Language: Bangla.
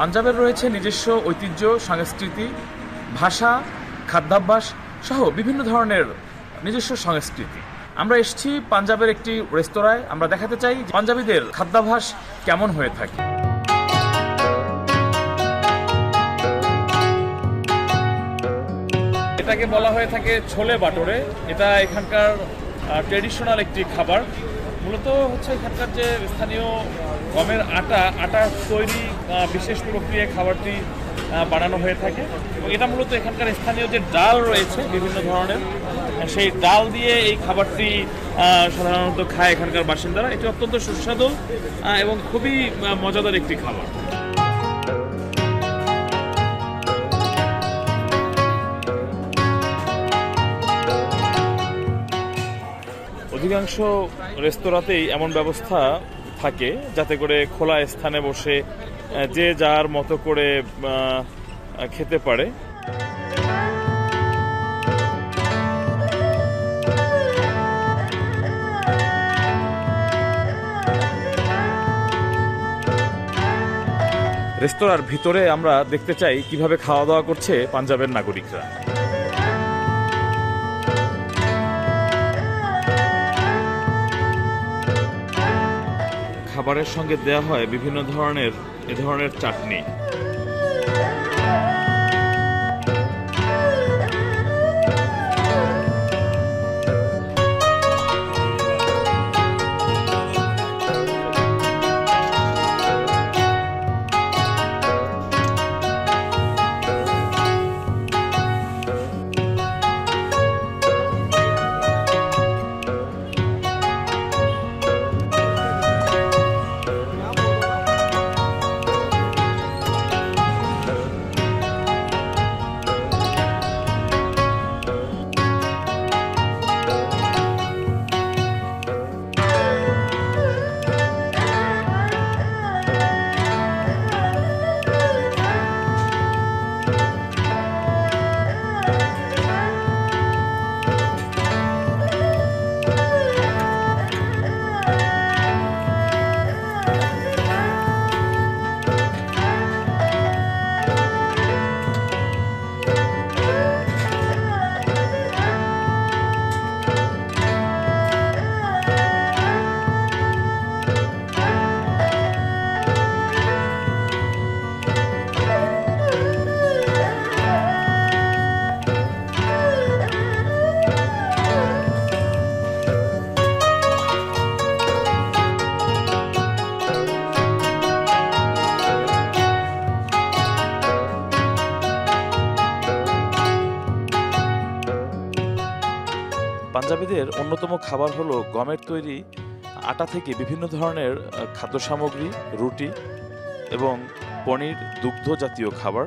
পাঞ্জাবের রয়েছে নিজস্ব ঐতিহ্য, সংস্কৃতি, ভাষা, খাদ্যাভ্যাস সহ বিভিন্ন ধরনের নিজস্ব সংস্কৃতি। আমরা এসেছি পাঞ্জাবের একটি রেস্তোরাঁয়। আমরা দেখাতে চাই পাঞ্জাবিদের খাদ্যাভ্যাস কেমন হয়ে থাকে। এটাকে বলা হয়ে থাকে ছোলে বাটোরে। এটা এখানকার ট্রেডিশনাল একটি খাবার। মূলত হচ্ছে এখানকার যে স্থানীয় গমের আটা তৈরি বিশেষ প্রক্রিয়ায় খাবারটি বানানো হয়ে থাকে এবং এটা মূলত এখানকার স্থানীয় যে ডাল রয়েছে বিভিন্ন ধরনের, সেই ডাল দিয়ে এই খাবারটি সাধারণত খায় এখানকার বাসিন্দারা। এটি অত্যন্ত সুস্বাদু এবং খুবই মজাদার একটি খাবার। অধিকাংশ রেস্তোরাঁতেই এমন ব্যবস্থা থাকে যাতে করে খোলা স্থানে বসে যে যার মতো করে খেতে পারে। রেস্তোরাঁর ভিতরে আমরা দেখতে চাই কিভাবে খাওয়া দাওয়া করছে পাঞ্জাবের নাগরিকরা। খাবারের সঙ্গে দেয়া হয় বিভিন্ন ধরনের চাটনি। পাঞ্জাবিদের অন্যতম খাবার হলো গমের তৈরি আটা থেকে বিভিন্ন ধরনের খাদ্য সামগ্রী, রুটি এবং পনির, দুগ্ধ জাতীয় খাবার।